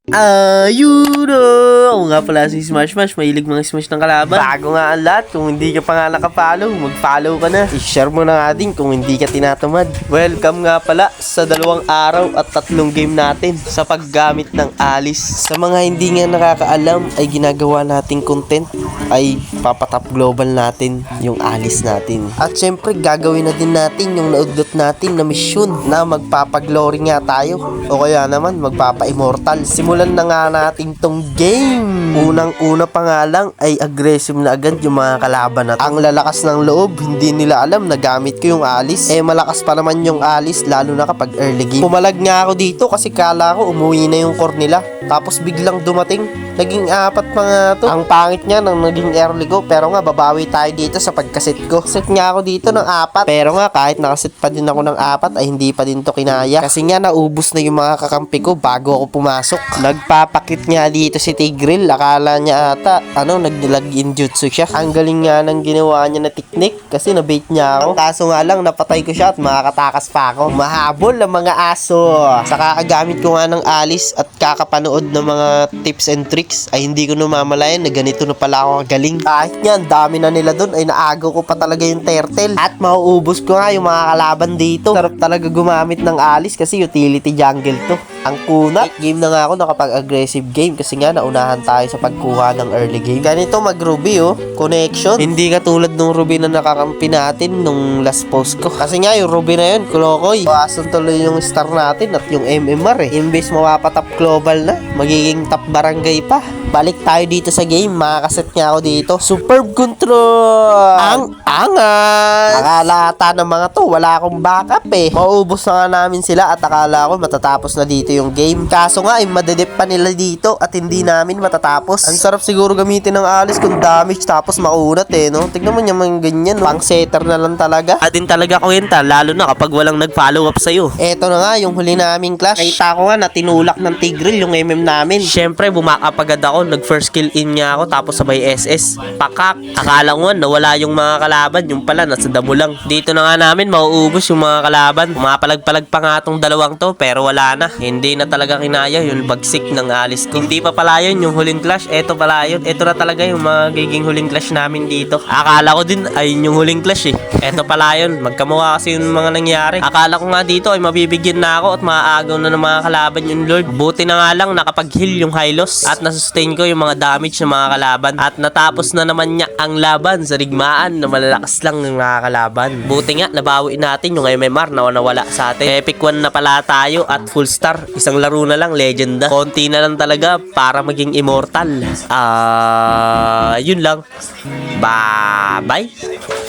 Ayun o! Ako nga pala si Smash Smash, mahilig mga smash ng kalaban. Bago nga ang lahat, kung hindi ka pa nga nakapollow, mag-follow ka na. I-share mo na nga din kung hindi ka tinatamad. Welcome nga pala sa 2 araw at 3 game natin sa paggamit ng alis. Sa mga hindi nga nakakaalam ay ginagawa nating content ay papatap global natin yung alis natin. At syempre gagawin na din natin yung naudot natin na mission na magpapaglory nga tayo o kaya naman magpapa-immortal. Simulan na nga natin tong game. Unang-una pa nga lang ay aggressive na agad yung mga kalaban natin. Ang lalakas ng loob, hindi nila alam na gamit ko yung alis. Malakas pa naman yung alis lalo na kapag early game. Pumalag nga ako dito kasi kala ko umuwi na yung core nila. Tapos biglang dumating, naging 4 pa nga to. Ang pangit niya nang naging early go, pero nga babawi tayo dito sa pagkasit ko. Set nga ako dito ng 4, pero nga kahit nakasit pa din ako ng 4 ay hindi pa din to kinaya. Kasi nga naubos na yung mga kakampi ko bago ako pumasok. Nagpapakit nga dito si Tigreal, akala niya ata naglag-in jutsu siya. Ang galing nga ng ginawa niya na technique kasi nabait niya ako. Kaso nga lang napatay ko siya at makakatakas pa ako. Mahabol ang mga aso. Sa kakagamit ko nga ng alis at kakapanood ng mga tips and tricks ay hindi ko namamalayan na ganito na pala ako kagaling. Kahit nga dami na nila doon ay naagaw ko pa talaga yung turtle. At mauubos ko nga yung mga kalaban dito. Sarap talaga gumamit ng alis kasi utility jungle to. Ang kunat. Game na nga ako nakapag-aggressive game kasi nga naunahan tayo sa pagkuha ng early game. Ganito mag-ruby connection. Hindi katulad nung ruby na nakakampi natin nung last post ko. Kasi nga yung ruby na yun, kulokoy. Asan tuloy yung star natin at yung MMR Imbes mapapatap global na, magiging top barangay pa. Balik tayo dito sa game, makakaset nga ako dito. Superb control! Ang angas! Akala ata ng mga to, wala akong backup Maubos na nga namin sila at akala ko matatapos na dito yung game. Kaso nga, madedep pa nila dito at hindi namin matatapos. Ang sarap siguro gamitin ng alis kung damage tapos makunat no? Tignan mo niya mga ganyan, Pang setter na lang talaga. Adin talaga kwenta, lalo na kapag walang nag-follow up sa'yo. Eto na nga, yung huli naming clash. Kita ko nga na tinulak ng Tigreal yung MM namin. Syempre, bumakapagad ako. Nag-first kill in nga ako tapos sabay SS. Pakak. Akala ko nga nawala yung mga kalaban. Yung pala, nasa damo lang. Dito na nga namin, mauubos yung mga kalaban. Pumapalag-palag pa nga tong dalawang to, pero wala na. Hindi na talaga kinaya yung bagsik ng alis ko. Hindi pa pala yun yung huling clash. Eto pala yun. Eto na talaga yung magiging huling clash namin dito. Akala ko din ay yung huling clash Eto pala yun. Magkamukha kasi yung mga nangyari. Akala ko nga dito ay mabibigyan na ako at maaagaw na ng mga kalaban yung Lord. Buti na nga lang nakapag-heal yung Hylos at nasustain ko yung mga damage ng mga kalaban. At natapos na naman niya ang laban sa rigmaan na malalakas lang ng mga kalaban. Buti nga nabawi natin yung MMR na nawala sa atin. Epic 1 na pala tayo at full star. Isang laro na lang, legenda. Konti na lang talaga para maging immortal. Yun lang. Bye-bye.